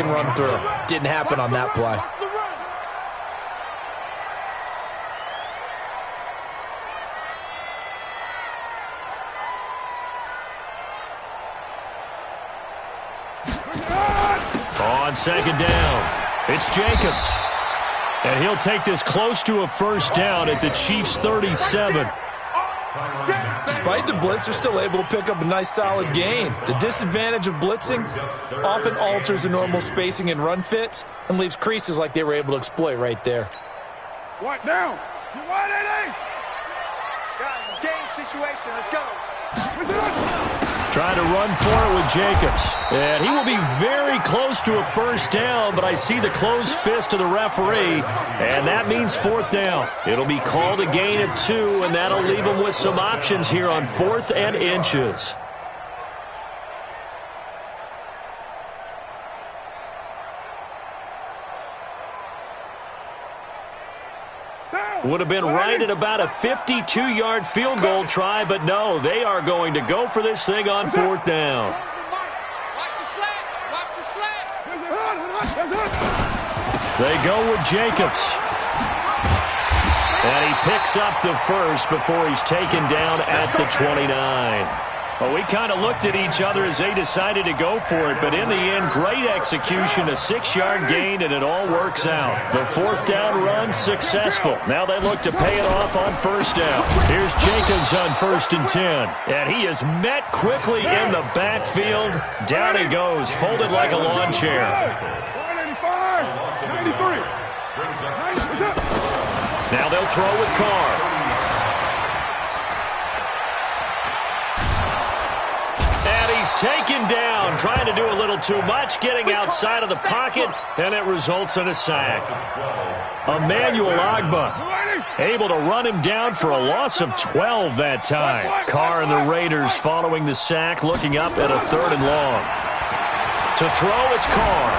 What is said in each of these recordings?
and run through. Didn't happen on that play. On second down, it's Jacobs. And he'll take this close to a first down at the Chiefs' 37. Despite the blitz, they're still able to pick up a nice, solid gain. The disadvantage of blitzing often alters the normal spacing and run fits and leaves creases like they were able to exploit right there. What down? You want it? Guys, it's game situation. Let's go. Trying to run for it with Jacobs. And he will be very close to a first down, but I see the closed fist of the referee, and that means fourth down. It'll be called a gain of 2, and that'll leave him with some options here on 4th and inches. Would have been right at about a 52-yard field goal try, but no, they are going to go for this thing on 4th down. They go with Jacobs. And he picks up the first before he's taken down at the 29. Well, we kind of looked at each other as they decided to go for it, but in the end, great execution, a 6-yard gain, and it all works out. The 4th down run successful. Now they look to pay it off on first down. Here's Jacobs on 1st and 10, and he is met quickly in the backfield. Down he goes, folded like a lawn chair. 93. Now they'll throw with Carr. He's taken down, trying to do a little too much, getting outside of the pocket, and it results in a sack. Emmanuel Ogbah able to run him down for a loss of 12 that time. Carr and the Raiders following the sack, looking up at a 3rd and long. To throw, it's Carr.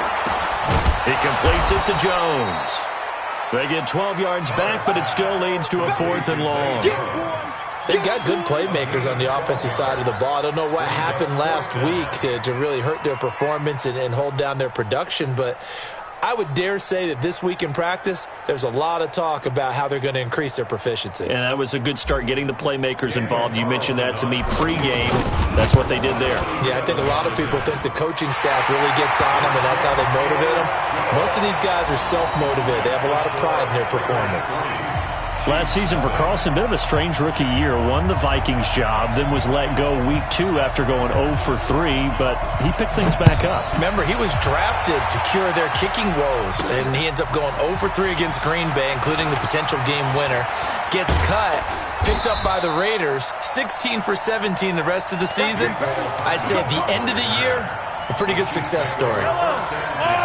He completes it to Jones. They get 12 yards back, but it still leads to a 4th and long. They've got good playmakers on the offensive side of the ball. I don't know what happened last week to really hurt their performance and hold down their production, but I would dare say that this week in practice, there's a lot of talk about how they're going to increase their proficiency. And that was a good start, getting the playmakers involved. You mentioned that to me pregame. That's what they did there. Yeah, I think a lot of people think the coaching staff really gets on them, and that's how they motivate them. Most of these guys are self-motivated. They have a lot of pride in their performance. Last season for Carlson, bit of a strange rookie year. Won the Vikings job, then was let go week 2 after going 0 for 3, but he picked things back up. Remember, he was drafted to cure their kicking woes, and he ends up going 0 for 3 against Green Bay, including the potential game winner. Gets cut, picked up by the Raiders, 16 for 17 the rest of the season. I'd say at the end of the year, a pretty good success story.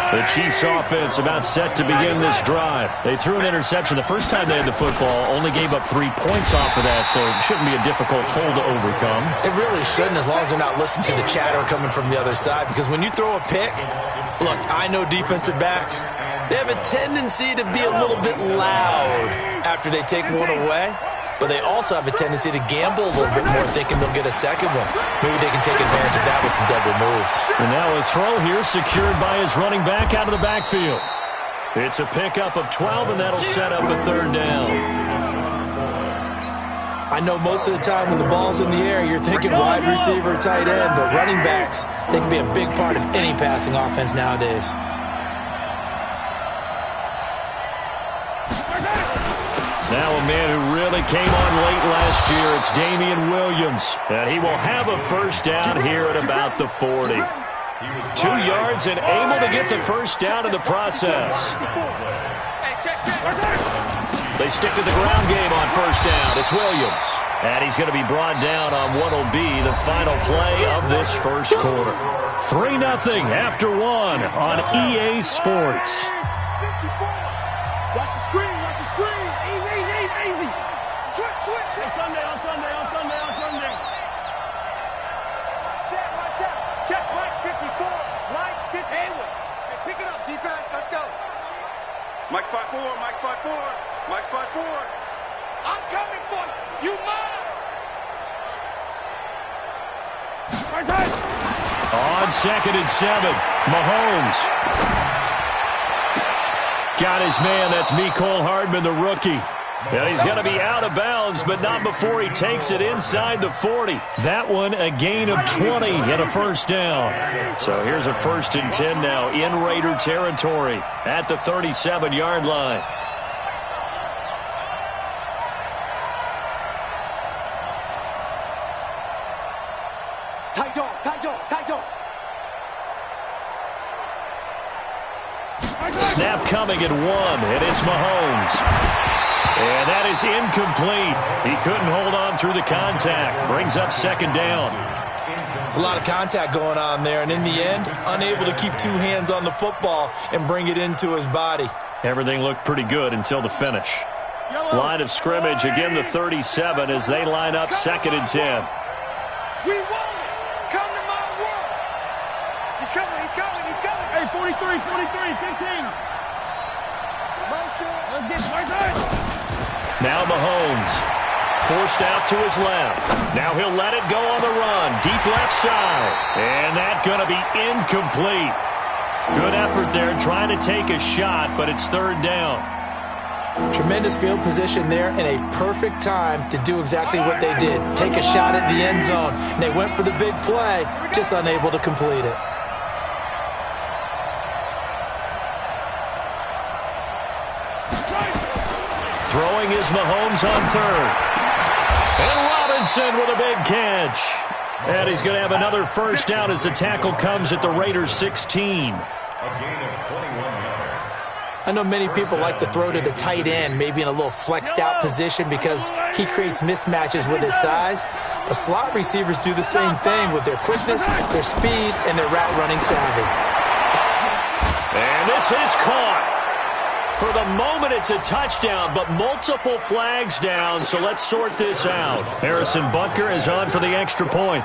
The Chiefs offense about set to begin this drive. They threw an interception the first time they had the football, only gave up 3 points off of that, so it shouldn't be a difficult hole to overcome. It really shouldn't, as long as they're not listening to the chatter coming from the other side, because when you throw a pick, look, I know defensive backs, they have a tendency to be a little bit loud after they take one away. But they also have a tendency to gamble a little bit more, thinking they'll get a second one. Maybe they can take advantage of that with some double moves. And now a throw here secured by his running back out of the backfield. It's a pickup of 12, and that'll set up a 3rd down. I know most of the time when the ball's in the air, you're thinking wide receiver, tight end, but running backs, they can be a big part of any passing offense nowadays. Now a man who really came on late last year, it's Damian Williams. And he will have a first down here at about the 40. 2 yards and able to get the first down in the process. They stick to the ground game on first down. It's Williams. And he's going to be brought down on what will be the final play of this first quarter. 3-0 after 1 on EA Sports. Watch the screen. Watch the screen. Easy. Switch. On Sunday. Set, watch out. Check Mike 54. Mike 50. Haywood. Hey, pick it up, defense. Let's go. Mike spot 4. I'm coming for you. You mine. On 2nd and 7, Mahomes Got his man. That's Mecole Hardman, the rookie. And he's going to be out of bounds, but not before he takes it inside the 40. That one, a gain of 20 and a first down. So here's a 1st and 10 now in Raider territory at the 37-yard line. Tight dog, tight dog, tight dog. Snap coming at 1, and it's Mahomes. And that is incomplete. He couldn't hold on through the contact. Brings up 2nd down. It's a lot of contact going on there, and in the end, unable to keep 2 hands on the football and bring it into his body. Everything looked pretty good until the finish. Line of scrimmage, again the 37 as they line up 2nd and 10. We won it. Come to my world. He's coming, he's coming, he's coming. Hey, 43, 15. Let's get right. Now Mahomes, forced out to his left. Now he'll let it go on the run, deep left side. And that's going to be incomplete. Good effort there trying to take a shot, but it's 3rd down. Tremendous field position there and a perfect time to do exactly what they did. Take a shot at the end zone. And they went for the big play, just unable to complete it. Throwing is Mahomes on 3rd. And Robinson with a big catch. And he's going to have another first down as the tackle comes at the Raiders' 16. I know many people like to throw to the tight end, maybe in a little flexed out position because he creates mismatches with his size. But slot receivers do the same thing with their quickness, their speed, and their route running savvy. And this is caught. For the moment, it's a touchdown, but multiple flags down, so let's sort this out. Harrison Butker is on for the extra point.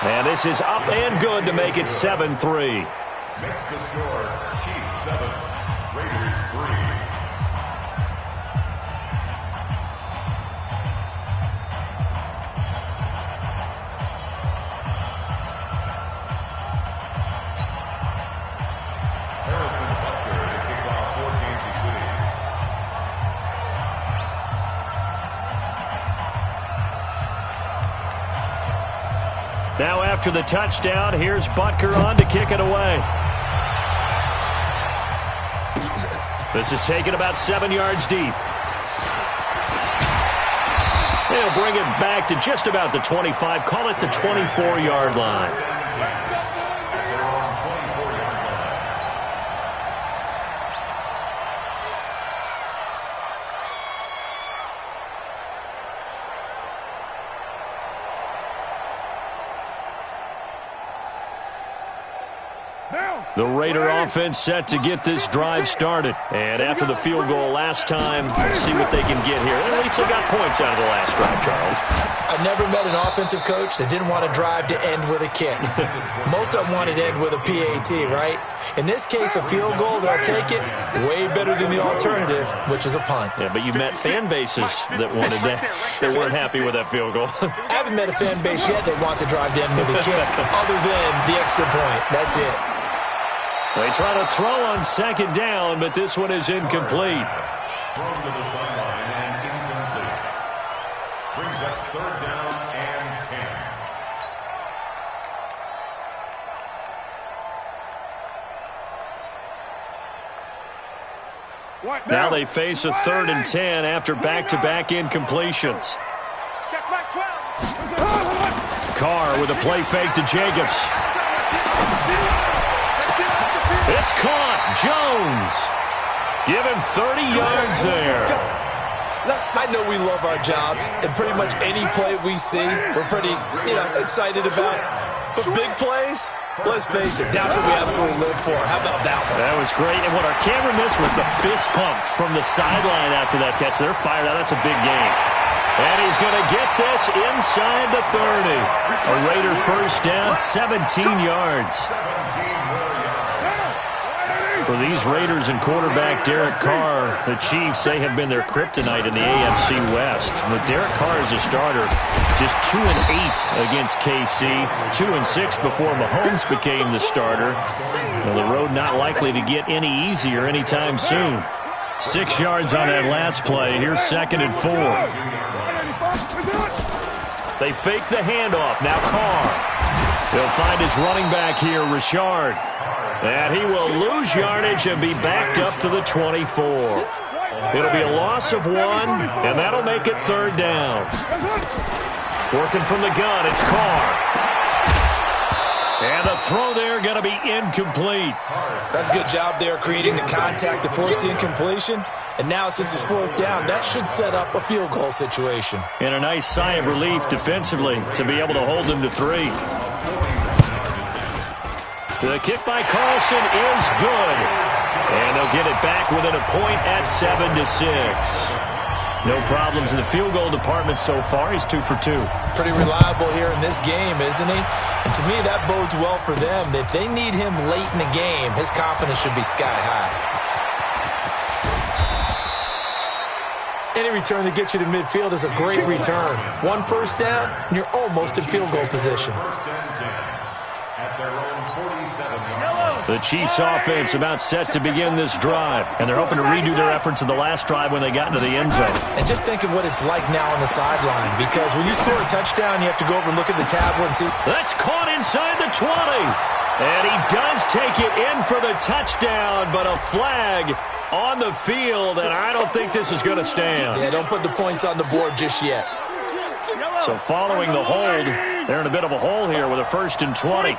And this is up and good to make it 7-3. Makes the score Chiefs 7, Raiders 3. Now after the touchdown, here's Butker on to kick it away. This is taken about 7 yards deep. They'll bring it back to just about the 25, call it the 24-yard line. The Raider offense set to get this drive started. And after the field goal last time, let's see what they can get here. At least they got points out of the last drive, Charles. I never met an offensive coach that didn't want a drive to end with a kick. Most of them wanted to end with a PAT, right? In this case, a field goal, they'll take it way better than the alternative, which is a punt. Yeah, but you met fan bases that wanted that. They weren't happy with that field goal. I haven't met a fan base yet that wants a drive to end with a kick, other than the extra point. That's it. They try to throw on 2nd down, but this one is incomplete. Thrown to the sideline and incomplete. Brings up 3rd down and 10. Now they face a 3rd and 10 after back-to-back incompletions. Carr with a play fake to Jacobs. It's caught. Jones. Give him 30 yards there. I know we love our jobs, and pretty much any play we see, we're pretty, excited about. But big plays, let's face it, that's what we absolutely live for. How about that one? That was great, and what our camera missed was the fist pump from the sideline after that catch. They're fired out. That's a big game. And he's going to get this inside the 30. A Raider first down, 17 yards. For these Raiders and quarterback Derek Carr, the Chiefs, they have been their kryptonite in the AFC West. With Derek Carr as a starter, just 2-8 against KC, 2-6 before Mahomes became the starter. Well, the road not likely to get any easier anytime soon. 6 yards on that last play. Here's 2nd and 4. They fake the handoff. Now Carr. He'll find his running back here, Richard. And he will lose yardage and be backed up to the 24. It'll be a loss of 1, and that'll make it 3rd down. Working from the gun, it's Carr. And the throw there going to be incomplete. That's a good job there creating the contact to force the incompletion. And now, since it's 4th down, that should set up a field goal situation. And a nice sigh of relief defensively to be able to hold them to 3. The kick by Carlson is good. And they'll get it back within a point at 7-6. No problems in the field goal department so far. He's 2 for 2. Pretty reliable here in this game, isn't he? And to me, that bodes well for them. If they need him late in the game, his confidence should be sky high. Any return that gets you to midfield is a great return. 1 first down, and you're almost in field goal position. The Chiefs offense about set to begin this drive, and they're hoping to redo their efforts in the last drive when they got into the end zone. And just think of what it's like now on the sideline, because when you score a touchdown, you have to go over and look at the tablet and see. That's caught inside the 20. And he does take it in for the touchdown, but a flag on the field, and I don't think this is going to stand. Yeah, don't put the points on the board just yet. So following the hold, they're in a bit of a hole here with a 1st and 20.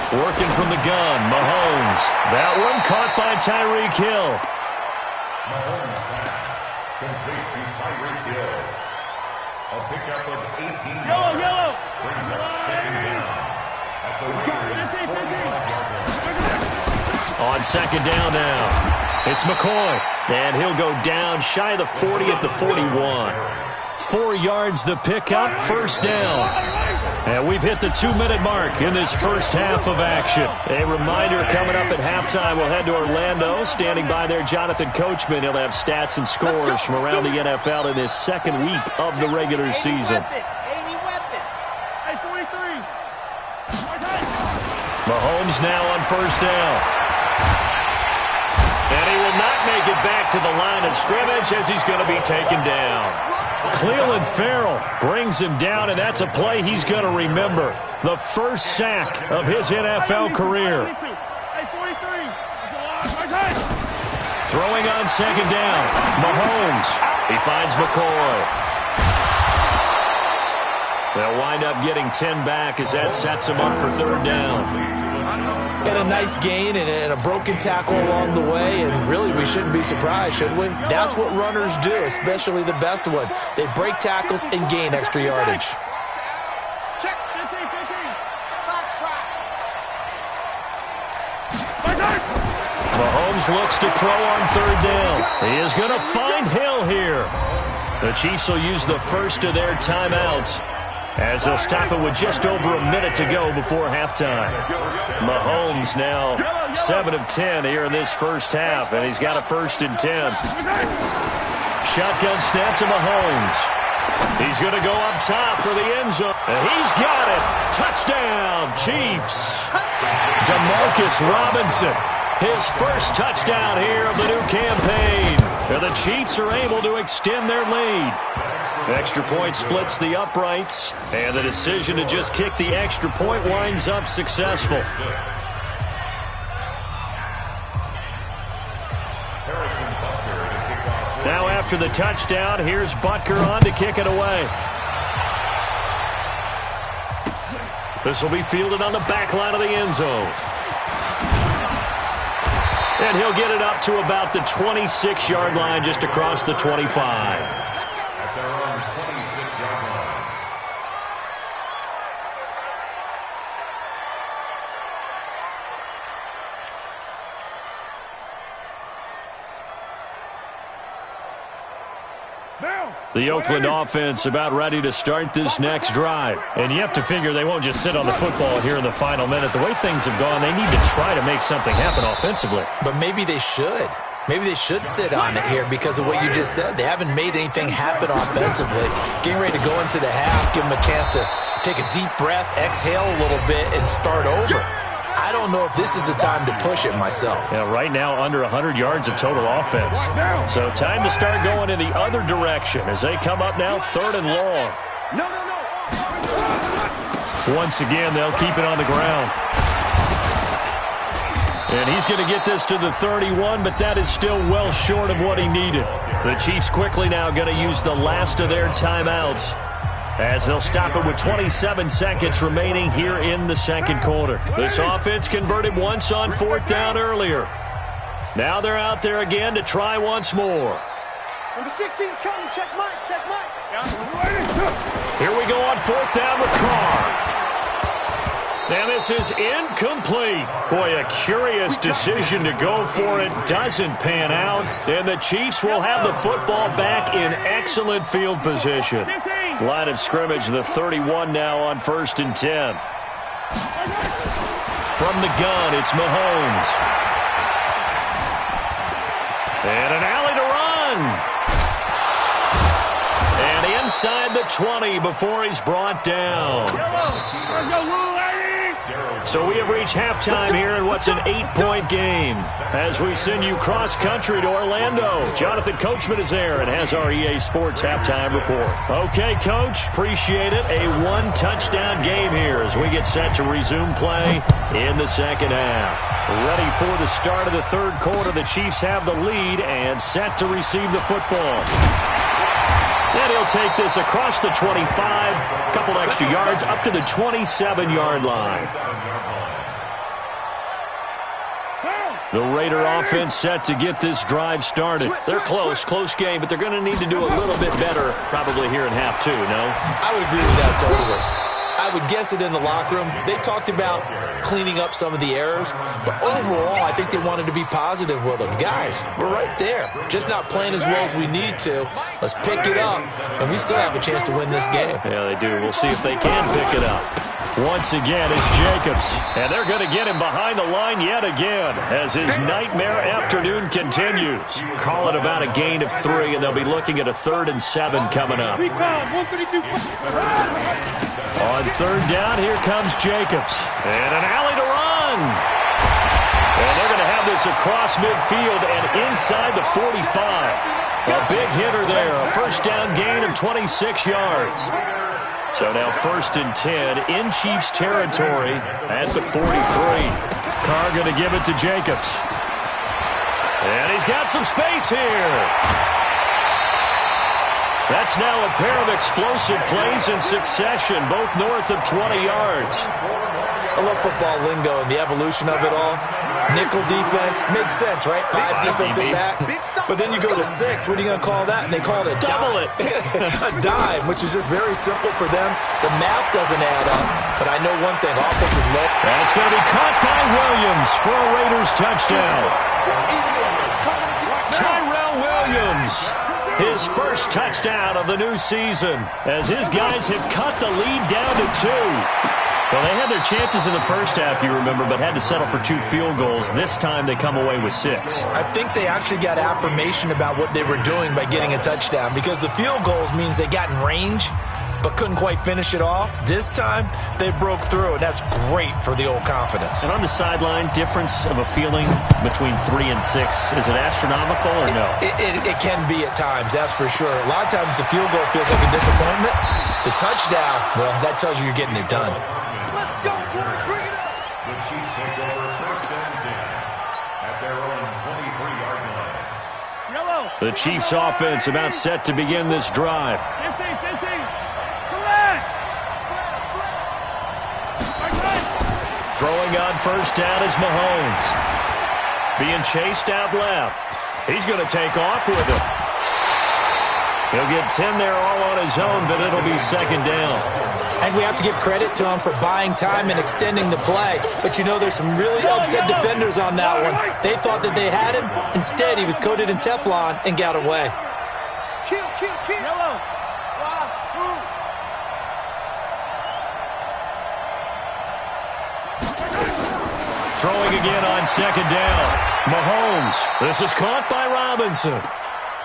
Working from the gun, Mahomes. That one caught by Tyreek Hill. Mahomes complete to Tyreek Hill. A pickup of 18 yards. Yellow. Brings up 2nd down at the Raiders' 45-yard line. On 2nd down now, it's McCoy. And he'll go down shy of the 40 at the 41. 4 yards the pickup, 1st down. And we've hit the 2-minute mark in this first half of action. A reminder coming up at halftime, we'll head to Orlando. Standing by there, Jonathan Coachman. He'll have stats and scores from around the NFL in this 2nd week of the regular season. Mahomes now on 1st down. And he will not make it back to the line of scrimmage as he's going to be taken down. Cleveland Farrell brings him down, and that's a play he's going to remember. The first sack of his NFL career. Throwing on 2nd down. Mahomes. He finds McCoy. They'll wind up getting 10 back as that sets him up for 3rd down. And a nice gain and a broken tackle along the way, and really we shouldn't be surprised, should we? That's what runners do, especially the best ones. They break tackles and gain extra yardage. Mahomes looks to throw on 3rd down. He is going to find Hill here. The Chiefs will use the first of their timeouts as they'll stop it with just over a minute to go before halftime. Mahomes now 7 of 10 here in this first half, and he's got a 1st and 10. Shotgun snap to Mahomes. He's going to go up top for the end zone. And he's got it. Touchdown, Chiefs. Demarcus Robinson, his first touchdown here of the new campaign. And the Chiefs are able to extend their lead. Extra point splits the uprights, and the decision to just kick the extra point winds up successful. Now after the touchdown, here's Butker on to kick it away. This will be fielded on the back line of the end zone. And he'll get it up to about the 26-yard line, just across the 25. The Oakland offense about ready to start this next drive. And you have to figure they won't just sit on the football here in the final minute. The way things have gone, they need to try to make something happen offensively. But maybe they should. Maybe they should sit on it here because of what you just said. They haven't made anything happen offensively. Getting ready to go into the half, give them a chance to take a deep breath, exhale a little bit, and start over. I don't know if this is the time to push it myself. Yeah, right now under 100 yards of total offense. So time to start going in the other direction as they come up now 3rd and long. Once again, they'll keep it on the ground. And he's going to get this to the 31, but that is still well short of what he needed. The Chiefs quickly now going to use the last of their timeouts as they'll stop it with 27 seconds remaining here in the second quarter. This offense converted once on 4th down earlier. Now they're out there again to try once more. Number 16's coming. Check Mike. Check Mike. Here we go on 4th down with Carr. And this is incomplete. Boy, a curious decision to go for it. Doesn't pan out. And the Chiefs will have the football back in excellent field position. Line of scrimmage, the 31 now on 1st and 10. From the gun, it's Mahomes. And an alley to run. And inside the 20 before he's brought down. So we have reached halftime here in what's an 8-point game as we send you cross-country to Orlando. Jonathan Coachman is there and has our EA Sports halftime report. Okay, Coach, appreciate it. A 1-touchdown game here as we get set to resume play in the second half. Ready for the start of the 3rd quarter. The Chiefs have the lead and set to receive the football. And he'll take this across the 25, a couple extra yards, up to the 27-yard line. The Raider offense set to get this drive started. They're close game, but they're going to need to do a little bit better probably here in half 2, no? I would agree with that totally. I would guess it in the locker room. They talked about cleaning up some of the errors, but overall, I think they wanted to be positive with them. Guys, we're right there. Just not playing as well as we need to. Let's pick it up, and we still have a chance to win this game. Yeah, they do. We'll see if they can pick it up. Once again, it's Jacobs, and they're going to get him behind the line yet again as his nightmare afternoon continues. Call it about a gain of 3, and they'll be looking at a 3rd and 7 coming up. On 3rd down, here comes Jacobs, and an alley to run. And they're going to have this across midfield and inside the 45. A big hitter there, a 1st down gain of 26 yards. So now 1st and 10 in Chiefs territory at the 43. Carr going to give it to Jacobs. And he's got some space here. That's now a pair of explosive plays in succession, both north of 20 yards. I love football lingo and the evolution of it all. Nickel defense makes sense, right? 5 defensive backs. But then you go to 6. What are you going to call that? And they call it a double it. A dime, which is just very simple for them. The math doesn't add up. But I know one thing. Offense is low. That's going to be caught by Williams for a Raiders touchdown. Tyrell Williams. His first touchdown of the new season as his guys have cut the lead down to 2. Well, they had their chances in the first half, you remember, but had to settle for 2 field goals. This time they come away with 6. I think they actually got affirmation about what they were doing by getting a touchdown because the field goals means they got in range but couldn't quite finish it off. This time, they broke through, and that's great for the old confidence. And on the sideline, difference of a feeling between 3 and 6, is it astronomical or no? It can be at times, that's for sure. A lot of times the field goal feels like a disappointment. The touchdown, well, that tells you you're getting it done. Let's go, bring it up. The Chiefs take over 1st and 10 at their own 23-yard line. Yellow. The Chiefs offense about set to begin this drive. 15. Correct. Throwing on 1st down is Mahomes. Being chased out left. He's going to take off with it. He'll get 10 there all on his own, but it'll be 2nd down. And we have to give credit to him for buying time and extending the play. But, you know, there's some really upset defenders on that one. They thought that they had him. Instead, he was coated in Teflon and got away. Kill. Yellow. Throwing again on second down. Mahomes. This is caught by Robinson.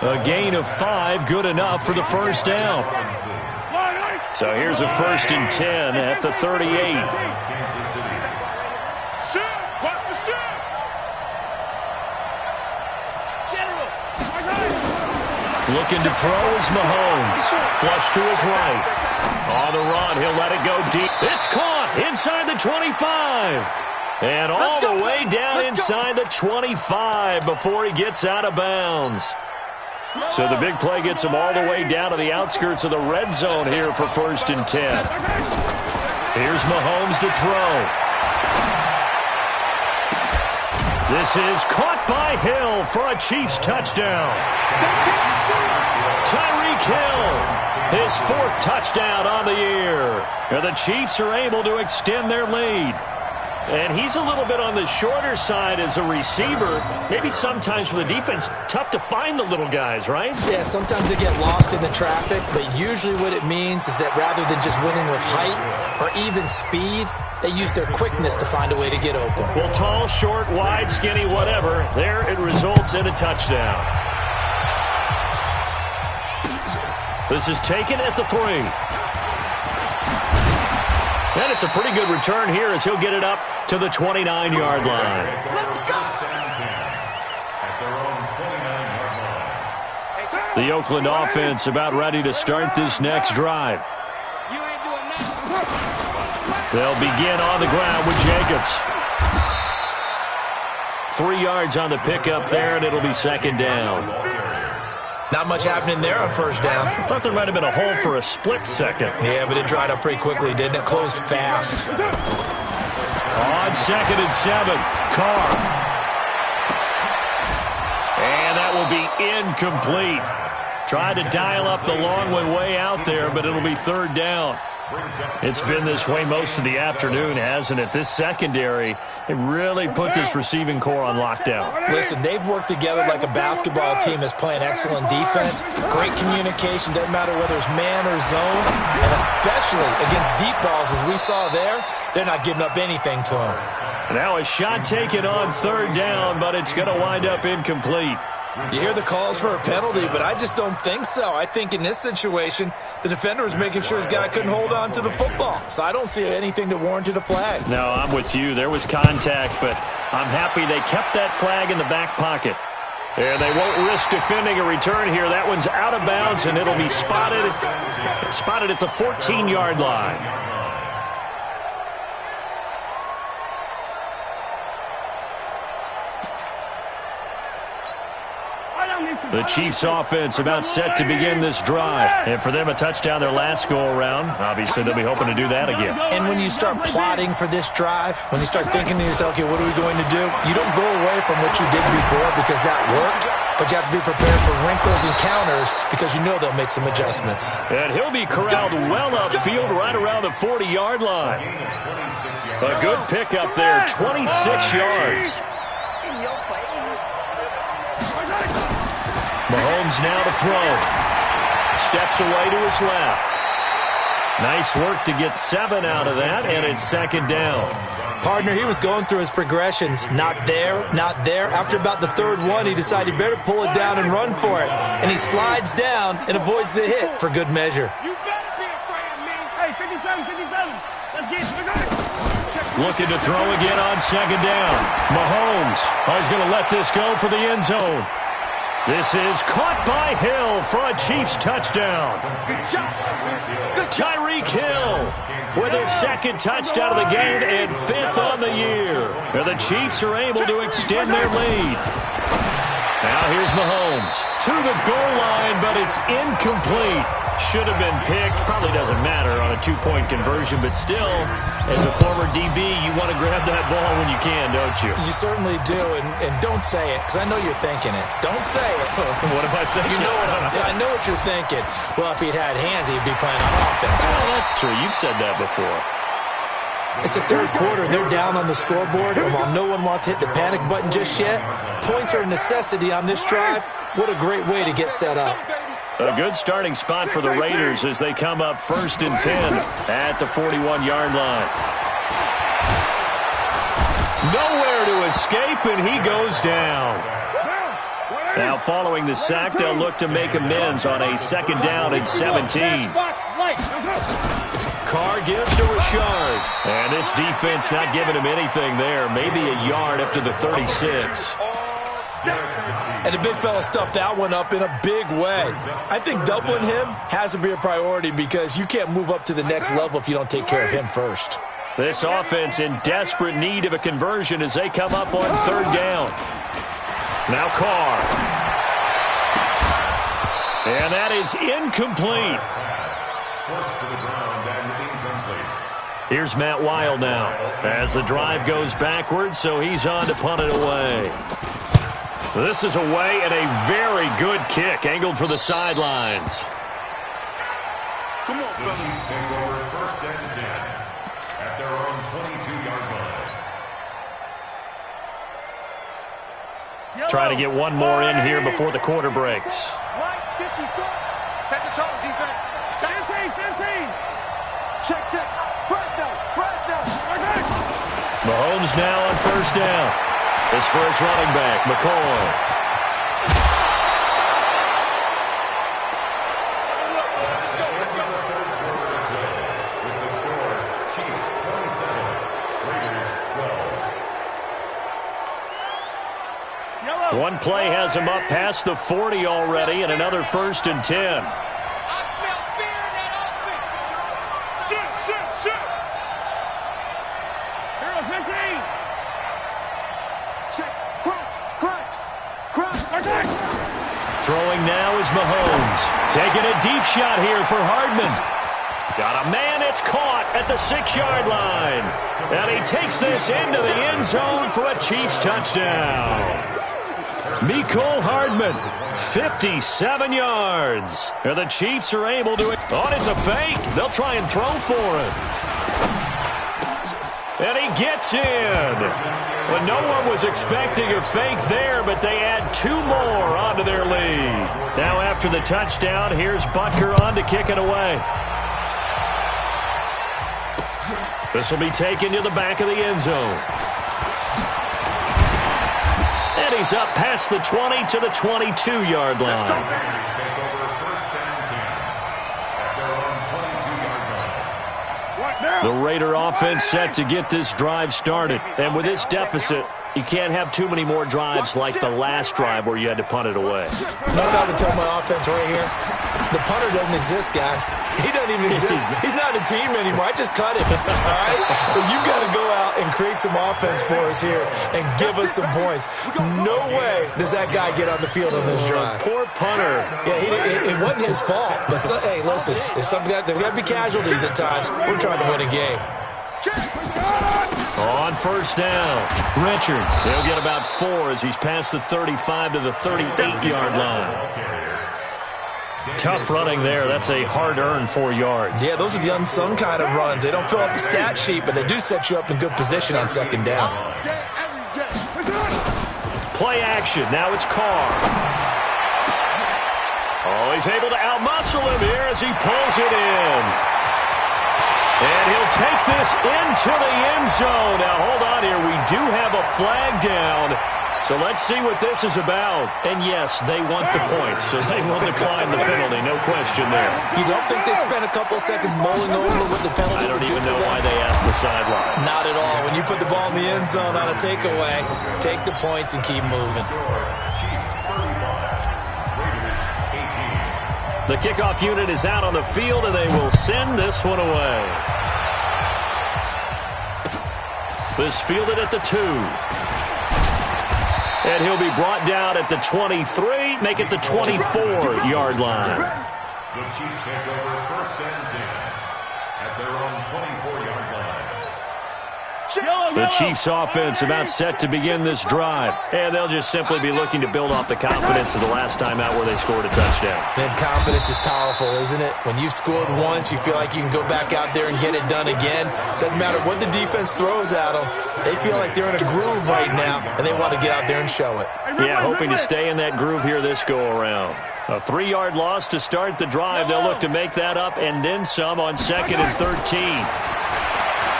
A gain of 5, good enough for the first down. So here's a 1st and 10 at the 38. Looking to throw is Mahomes. Flush to his right. On the run, he'll let it go deep. It's caught inside the 25. And all the way down inside the 25 before he gets out of bounds. So the big play gets him all the way down to the outskirts of the red zone here for 1st and 10. Here's Mahomes to throw. This is caught by Hill for a Chiefs touchdown. Tyreek Hill, his 4th touchdown on the year. And the Chiefs are able to extend their lead. And he's a little bit on the shorter side as a receiver. Maybe sometimes for the defense, tough to find the little guys, right? Yeah, sometimes they get lost in the traffic, but usually what it means is that rather than just winning with height or even speed, they use their quickness to find a way to get open. Well, tall, short, wide, skinny, whatever, there it results in a touchdown. This is taken at the 3. And it's a pretty good return here as he'll get it up to the 29-yard line. The Oakland offense about ready to start this next drive. They'll begin on the ground with Jacobs. 3 yards on the pickup there, and it'll be 2nd down. Not much happening there on 1st down. I thought there might have been a hole for a split second. Yeah, but it dried up pretty quickly, didn't it? Closed fast. On 2nd and 7, Carr. And that will be incomplete. Tried to dial up the long one way out there, but it'll be 3rd down. It's been this way most of the afternoon, hasn't it? This secondary, it really put this receiving core on lockdown. Listen, they've worked together like a basketball team that's playing excellent defense. Great communication, doesn't matter whether it's man or zone. And especially against deep balls, as we saw there, they're not giving up anything to them. Now a shot taken on 3rd down, but it's going to wind up incomplete. You hear the calls for a penalty, but I just don't think so. I think in this situation, the defender was making sure his guy couldn't hold on to the football. So I don't see anything to warrant a flag. No, I'm with you. There was contact, but I'm happy they kept that flag in the back pocket. And they won't risk defending a return here. That one's out of bounds, and it'll be spotted at the 14-yard line. The Chiefs offense about set to begin this drive. And for them, a touchdown their last go-around. Obviously, they'll be hoping to do that again. And when you start plotting for this drive, when you start thinking to yourself, okay, what are we going to do? You don't go away from what you did before because that worked, but you have to be prepared for wrinkles and counters because you know they'll make some adjustments. And he'll be corralled well upfield right around the 40-yard line. A good pickup there, 26 yards. In your face. Mahomes now to throw. Steps away to his left. Nice work to get 7 out of that, and it's 2nd down. Partner, he was going through his progressions. Not there, not there. After about the 3rd one, he decided he better pull it down and run for it. And he slides down and avoids the hit for good measure. You better be afraid of me. Hey, 57, 57. Let's get it. Looking to throw again on 2nd down. Mahomes is going to let this go for the end zone. This is caught by Hill for a Chiefs touchdown. Tyreek Hill with his 2nd touchdown of the game and 5th on the year. And the Chiefs are able to extend their lead. Now here's Mahomes to the goal line, but it's incomplete. Should have been picked. Probably doesn't matter on a 2-point conversion, but still, as a former DB, you want to grab that ball when you can, don't you? You certainly do, and don't say it, because I know you're thinking it. Don't say it. What am I thinking? You know I know what you're thinking. Well, if he'd had hands, he'd be playing on offense. Well, that's true. You've said that before. It's the 3rd quarter. They're down on the scoreboard, and while no one wants to hit the panic button just yet, points are a necessity on this drive. What a great way to get set up. A good starting spot for the Raiders as they come up 1st and 10 at the 41-yard line. Nowhere to escape, and he goes down. Now, following the sack, they'll look to make amends on a 2nd down and 17. Carr gives to Richard. And this defense not giving him anything there. Maybe a yard up to the 36. And the big fella stuffed that one up in a big way. I think doubling him has to be a priority because you can't move up to the next level if you don't take care of him first. This offense in desperate need of a conversion as they come up on 3rd down. Now Carr. And that is incomplete. Here's Matt Wild now as the drive goes backwards, so he's on to punt it away. This is away and a very good kick angled for the sidelines. Come on, fellas. Take over 1st and 10 at their own 22-yard line. Try to get one more in here before the quarter breaks. Set the tone, defense. 15. Check. First down. Mahomes now on 1st down. His first running back, McCoy. One play has him up past the 40 already, and another 1st and 10. I smell fear in that offense. Shoot. Here are 15. Check. Crunch. Throwing now is Mahomes. Taking a deep shot here for Hardman. Got a man, it's caught at the 6-yard line. And he takes this into the end zone for a Chiefs touchdown. Mecole Hardman, 57 yards. And the Chiefs are able to... Oh, it's a fake. They'll try and throw for him. And he gets in. Well, no one was expecting a fake there, but they add 2 more onto their lead. Now after the touchdown, here's Butker on to kick it away. This will be taken to the back of the end zone. And he's up past the 20 to the 22-yard line. The Raider offense set to get this drive started. And with this deficit, you can't have too many more drives like the last drive where you had to punt it away. No doubt to tell my offense right here. The punter doesn't exist, guys. He doesn't even exist. He's not a team anymore. I just cut him. All right? So you've got to go out and create some offense for us here and give us some points. No way does that guy get on the field on this drive. Poor punter. Yeah, it wasn't his fault. But hey, listen, there's got to be casualties at times. We're trying to win a game. On 1st down, Richard. He'll get about 4 as he's past the 35 to the 38-yard line. Tough running there. That's a hard-earned 4 yards. Yeah, those are the unsung kind of runs. They don't fill up the stat sheet, but they do set you up in good position on 2nd down. Play action. Now it's Carr. Oh, he's able to outmuscle him here as he pulls it in. And he'll take this into the end zone. Now, hold on here. We do have a flag down. So let's see what this is about. And, yes, they want the points, so they will decline the penalty. No question there. You don't think they spent a couple of seconds mulling over what the penalty I don't even know why they asked the sideline. Not at all. When you put the ball in the end zone on a takeaway, take the points and keep moving. The kickoff unit is out on the field, and they will send this one away. This fielded at the 2. And he'll be brought down at the 23, make it the 24-yard line. The Chiefs take over 1st and 10 at their own 24-yard line. The Chiefs' offense about set to begin this drive, and they'll just simply be looking to build off the confidence of the last time out where they scored a touchdown. And confidence is powerful, isn't it? When you've scored once, you feel like you can go back out there and get it done again. Doesn't matter what the defense throws at them. They feel like they're in a groove right now, and they want to get out there and show it. Yeah, hoping to stay in that groove here this go-around. A 3-yard loss to start the drive. They'll look to make that up and then some on 2nd and 13.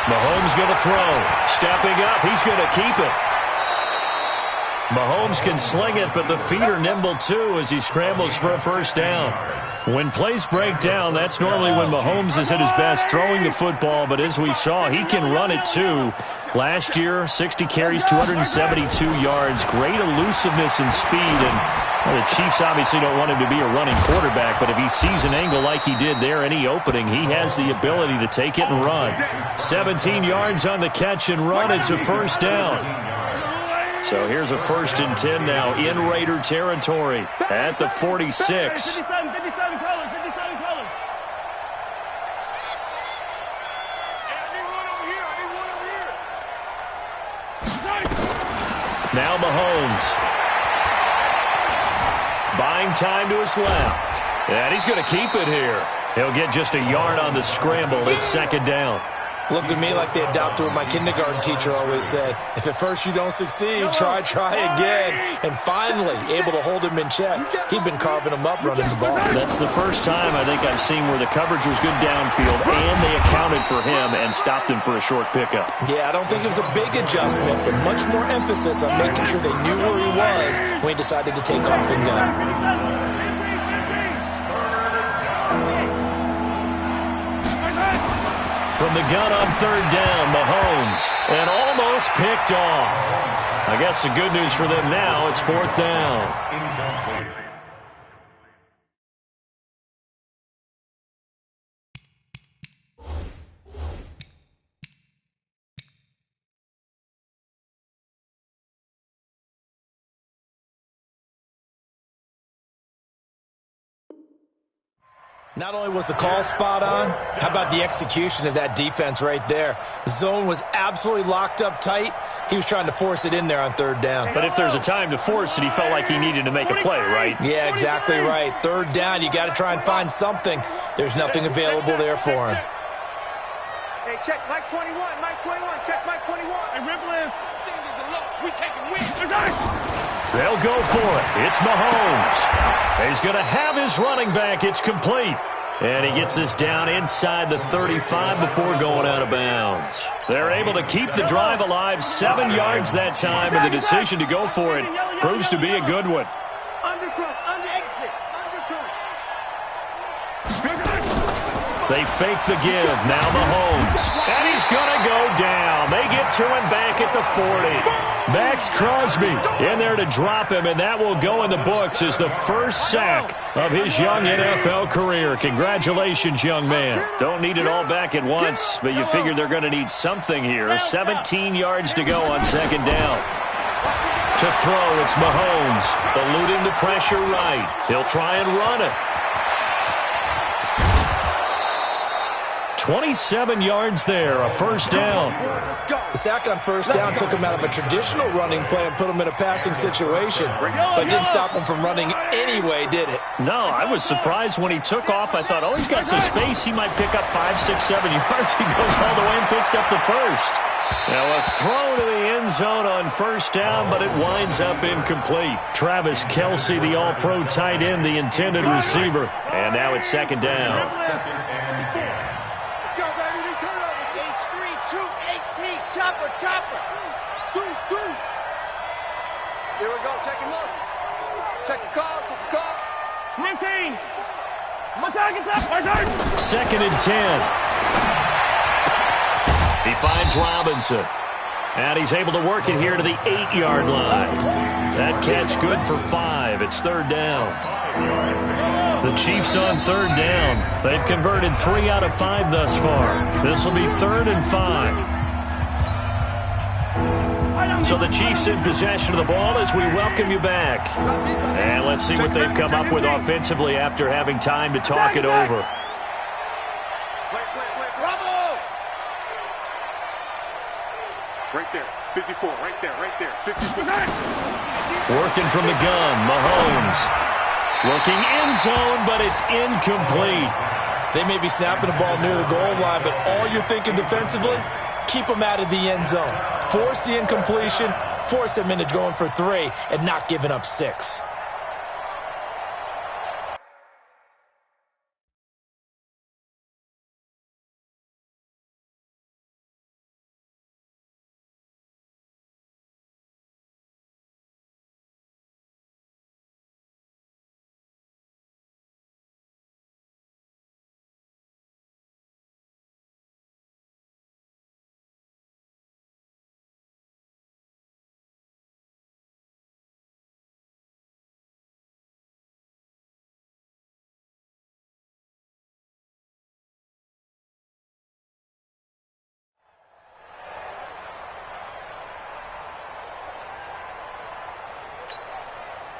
Mahomes going to throw. Stepping up. He's going to keep it. Mahomes can sling it, but the feet are nimble too as he scrambles for a first down. When plays break down, that's normally when Mahomes is at his best throwing the football, but as we saw, he can run it too. Last year, 60 carries, 272 yards, great elusiveness and speed, and well, the Chiefs obviously don't want him to be a running quarterback, but if he sees an angle like he did there, any opening, he has the ability to take it and run. 17 yards on the catch and run. It's a first down. So here's a 1st and 10 now in Raider territory at the 46. Now Mahomes. Buying time to his left. And he's going to keep it here. He'll get just a yard on the scramble. It's 2nd down. Looked to me like they adopted what my kindergarten teacher always said. If at first you don't succeed, try again. And finally, able to hold him in check. He'd been carving him up running the ball. That's the first time I think I've seen where the coverage was good downfield and they accounted for him and stopped him for a short pickup. Yeah, I don't think it was a big adjustment, but much more emphasis on making sure they knew where he was when he decided to take off and go. From the gun on 3rd down, Mahomes, and almost picked off. I guess the good news for them now, it's 4th down. Not only was the call spot on, how about the execution of that defense right there? The zone was absolutely locked up tight. He was trying to force it in there on 3rd down. But if there's a time to force it, he felt like he needed to make a play, right? Yeah, exactly right. 3rd down, you got to try and find something. There's nothing available there for him. Hey, check Mike 21, Mike 21, check Mike 21. Hey, Ripple is, we taking wins. They'll go for it. It's Mahomes. He's going to have his running back. It's complete. And he gets this down inside the 35 before going out of bounds. They're able to keep the drive alive, 7 yards that time, and the decision to go for it proves to be a good one. Undercross, under exit, undercross. They fake the give. Now Mahomes. And he's going to go down. They get to him back at the 40. Max Crosby in there to drop him, and that will go in the books as the first sack of his young NFL career. Congratulations, young man. Don't need it all back at once, but you figure they're going to need something here. 17 yards to go on 2nd down. To throw, it's Mahomes. Eluding the pressure right. He'll try and run it. 27 yards there, a first down. The sack on 1st down took him out of a traditional running play and put him in a passing situation, but didn't stop him from running anyway, did it? No, I was surprised when he took off. I thought, oh, he's got some space. He might pick up 5, 6, 7 yards. He goes all the way and picks up the first. Now a throw to the end zone on 1st down, but it winds up incomplete. Travis Kelce, the all-pro tight end, the intended receiver. And now it's 2nd down. Chopper. Deuce. Here we go. Check him out. Check the call. 19. My target top. 2nd and 10. He finds Robinson. And he's able to work it here to the 8-yard line. That catch good for 5. It's 3rd down. The Chiefs on 3rd down. They've converted 3 out of 5 thus far. This will be 3rd and 5. So the Chiefs in possession of the ball as we welcome you back. And let's see what they've come up with offensively after having time to talk it over. Bravo! 54, right there, 54. Working from the gun, Mahomes. Looking end zone, but it's incomplete. They may be snapping the ball near the goal line, but all you're thinking defensively, keep them out of the end zone. Force the incompletion, force them into going for 3, and not giving up 6.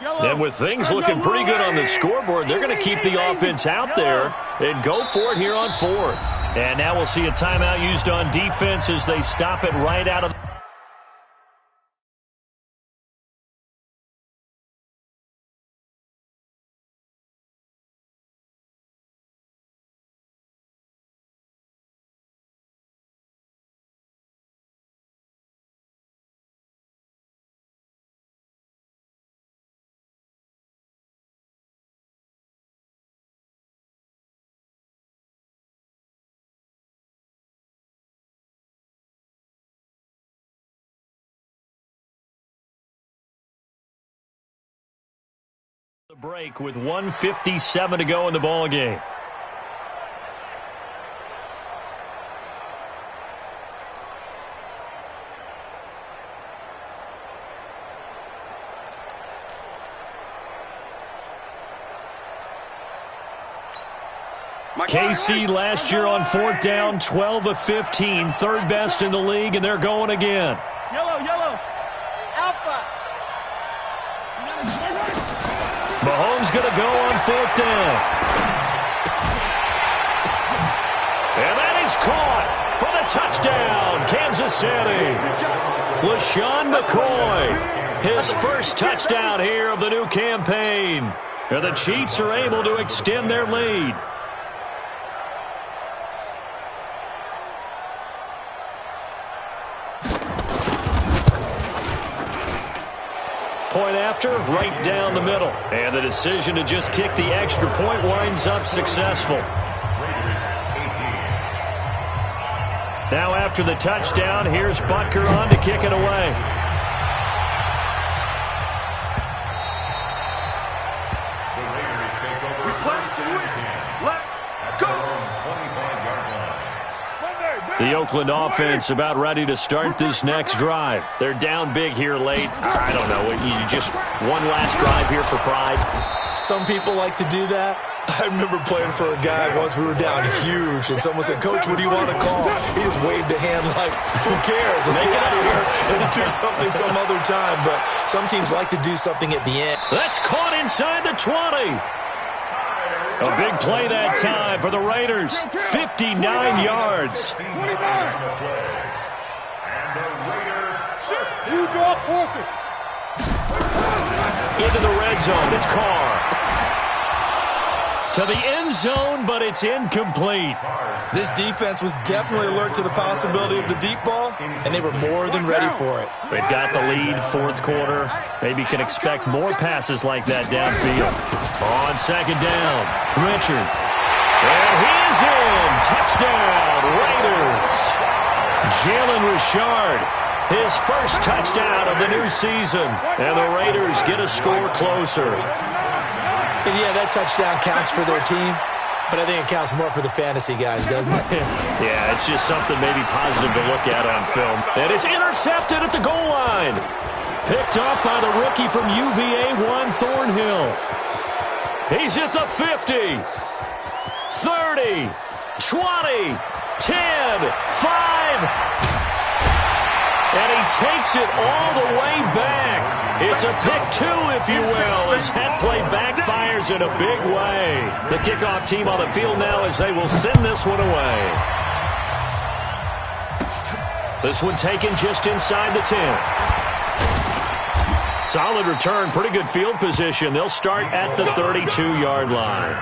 And with things looking pretty good on the scoreboard, they're going to keep the offense out there and go for it here on 4th. And now we'll see a timeout used on defense as they stop it right out of the break with 1:57 to go in the ball game. KC last year on 4th down, 12 of 15, 3rd best in the league, and they're going again. Yellow. Alpha. Mahomes going to go on 4th down. And that is caught for the touchdown, Kansas City. LaShawn McCoy, his first touchdown here of the new campaign. And the Chiefs are able to extend their lead. Point after, right down the middle. And the decision to just kick the extra point winds up successful. Now after the touchdown, here's Butker on to kick it away. The Oakland offense about ready to start this next drive. They're down big here late. I don't know. You just one last drive here for pride. Some people like to do that. I remember playing for a guy once. We were down huge, and someone said, "Coach, what do you want to call?" He just waved a hand like, "Who cares? Let's get out of here and do something some other time." But some teams like to do something at the end. That's caught inside the 20. A big play that time for the Raiders. 59 yards. 29. You draw focus. Into the red zone. It's Carr. To the end zone, but it's incomplete. This defense was definitely alert to the possibility of the deep ball, and they were more than ready for it. They've got the lead, 4th quarter. Maybe can expect more passes like that downfield. On 2nd down, Richard. And he is in. Touchdown, Raiders. Jalen Richard, his first touchdown of the new season. And the Raiders get a score closer. And yeah, that touchdown counts for their team, but I think it counts more for the fantasy guys, doesn't it? Yeah, it's just something maybe positive to look at on film. And it's intercepted at the goal line. Picked up by the rookie from UVA, Juan Thornhill. He's at the 50, 30, 20, 10, 5. And he takes it all the way back. It's a pick 2, if you will, as that play backfires in a big way. The kickoff team on the field now as they will send this one away. This one taken just inside the 10. Solid return, pretty good field position. They'll start at the 32-yard line.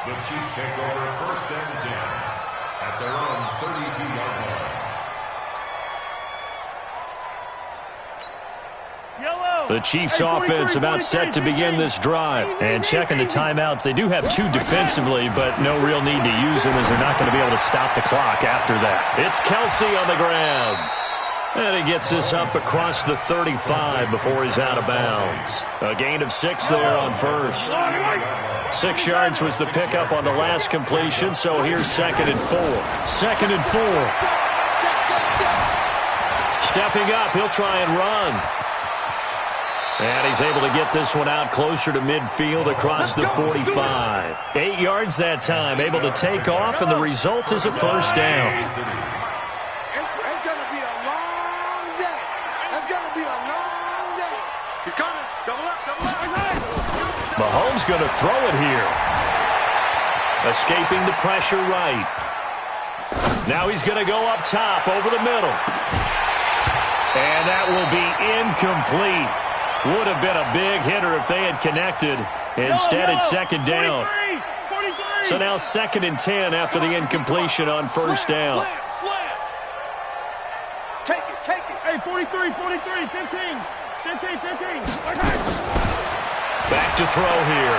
The Chiefs take over first and 10 at their own 32-yard line. The Chiefs offense about set to begin this drive. And checking the timeouts, they do have 2 defensively, but no real need to use them as they're not going to be able to stop the clock after that. It's Kelsey on the ground. And he gets this up across the 35 before he's out of bounds. A gain of 6 there on first. 6 yards was the pickup on the last completion, so here's 2nd and 4. 2nd and 4. Stepping up, he'll try and run. And he's able to get this one out closer to midfield across the 45. 8 yards that time, able to take off, and the result is a first down. It's going to be a long day. It's going to be a long day. He's coming. Double up, double up. Mahomes going to throw it here. Escaping the pressure right. Now he's going to go up top over the middle. And that will be incomplete. Would have been a big hitter if they had connected. Instead, it's 2nd down. 43. So now 2nd and 10 after the incompletion on first down. Slam. Take it. Hey, 43, 15. 15. Back to throw here.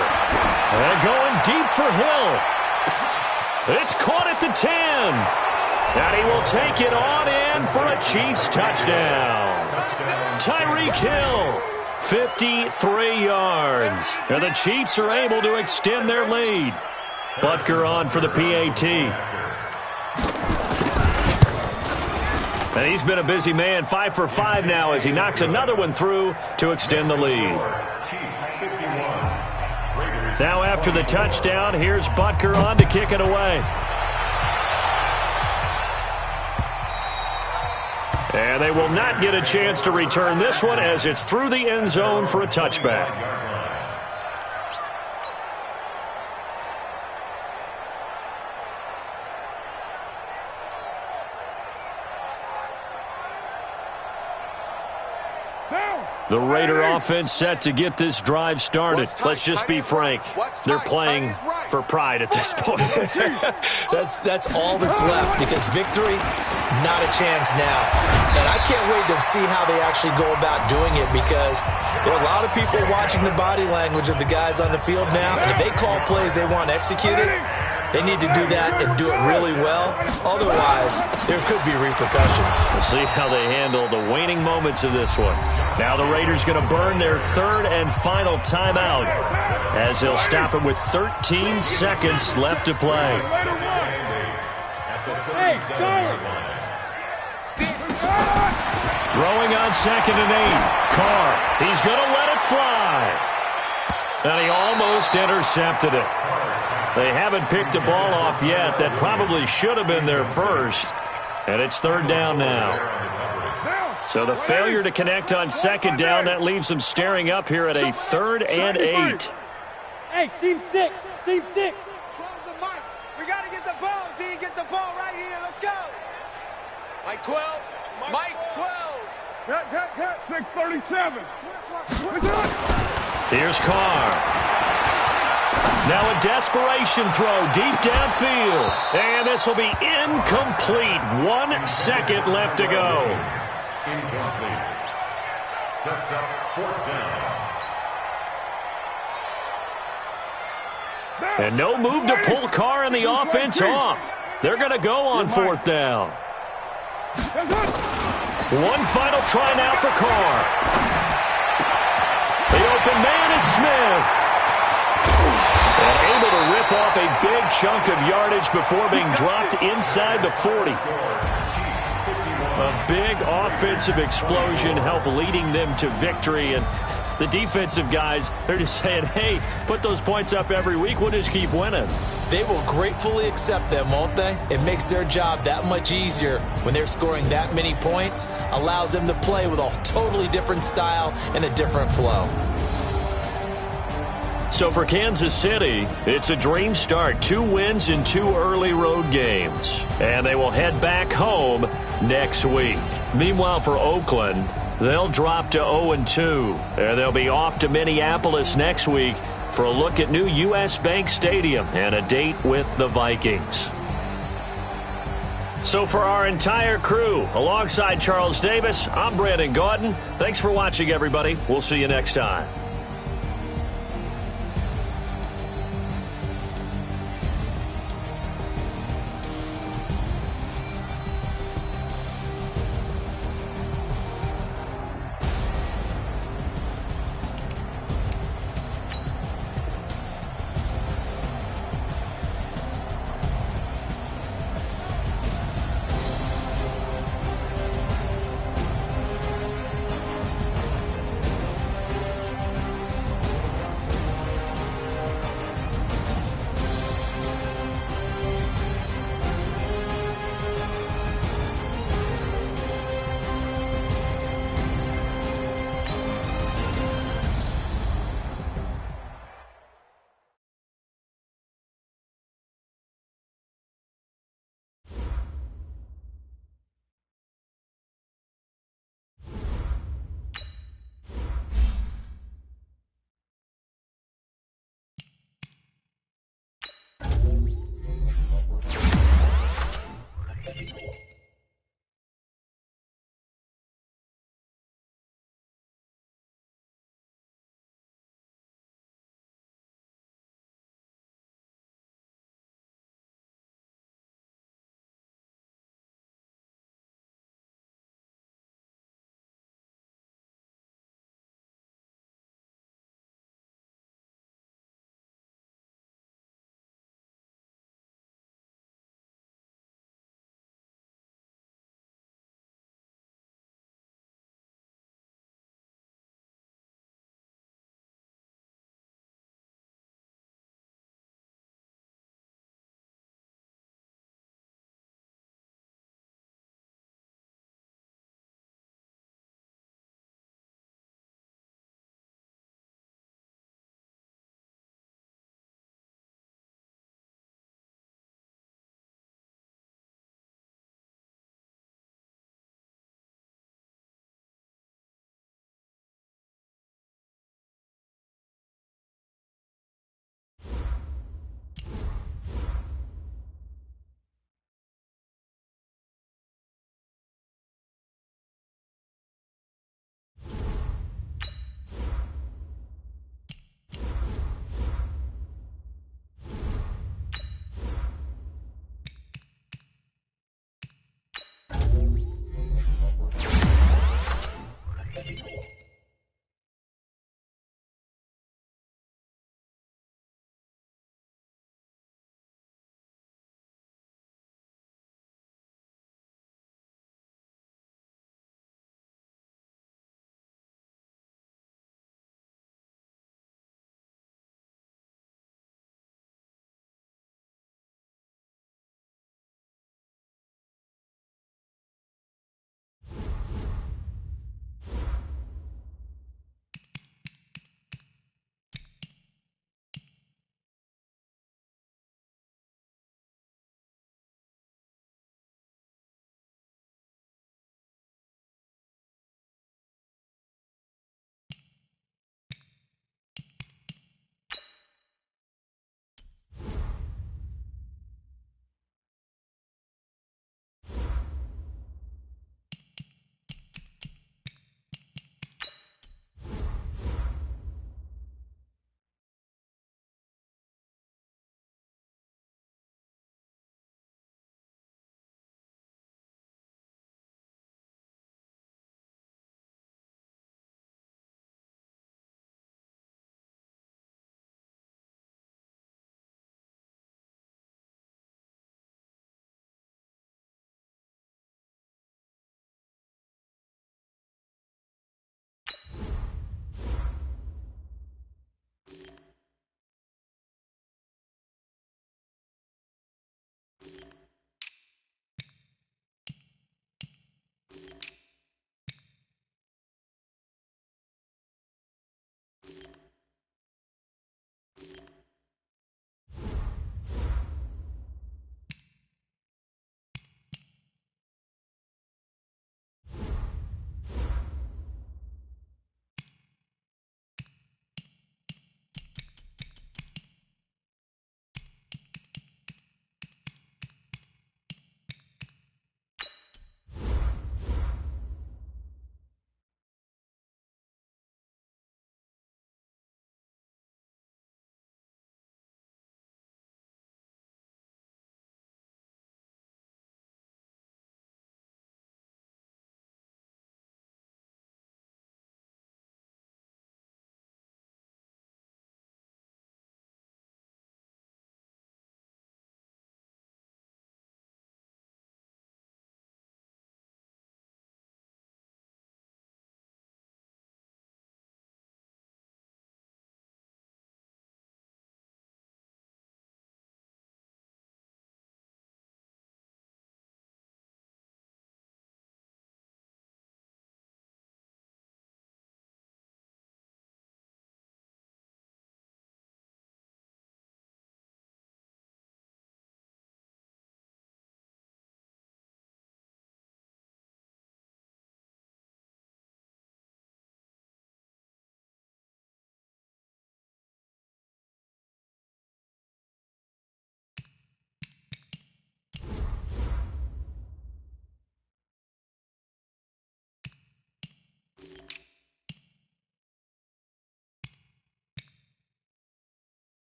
And going deep for Hill. It's caught at the 10. And he will take it on in for a Chiefs touchdown. Tyreek Hill. 53 yards. And the Chiefs are able to extend their lead. Butker on for the PAT. And he's been a busy man, 5 for 5 now as he knocks another one through to extend the lead. Now after the touchdown, here's Butker on to kick it away. And they will not get a chance to return this one as it's through the end zone for a touchback. The Raider offense set to get this drive started. Let's just be frank. They're playing for pride at this point. That's all that's left because victory, not a chance now. And I can't wait to see how they actually go about doing it because there are a lot of people watching the body language of the guys on the field now. And if they call plays they want executed, they need to do that and do it really well. Otherwise, there could be repercussions. We'll see how they handle the waning moments of this one. Now the Raiders going to burn their 3rd and final timeout as they'll stop it with 13 seconds left to play. Hey, Charlie. Throwing on 2nd and 8. Carr, he's going to let it fly. And he almost intercepted it. They haven't picked a ball off yet. That probably should have been their first. And it's 3rd down now. So the failure to connect on 2nd down, that leaves them staring up here at a 3rd and 8. Hey, seam 6. 12's the mic. We got to get the ball, D. Get the ball right here. Let's go. Mike 12. Mike 12. 637. Here's Carr. Now a desperation throw deep downfield. And this will be incomplete. 1 second left to go. Incomplete. Sets up 4th down. And no move to pull Carr and the offense off. They're going to go on 4th down. One final try now for Carr. The open man is Smith. And able to rip off a big chunk of yardage before being dropped inside the 40. A big offensive explosion helped leading them to victory. And the defensive guys, they're just saying, hey, put those points up every week. We'll just keep winning. They will gratefully accept them, won't they? It makes their job that much easier when they're scoring that many points. Allows them to play with a totally different style and a different flow. So for Kansas City, it's a dream start. 2 wins in 2 early road games. And they will head back home next week. Meanwhile, for Oakland, they'll drop to 0-2. And they'll be off to Minneapolis next week for a look at new U.S. Bank Stadium and a date with the Vikings. So for our entire crew, alongside Charles Davis, I'm Brandon Gaudin. Thanks for watching, everybody. We'll see you next time.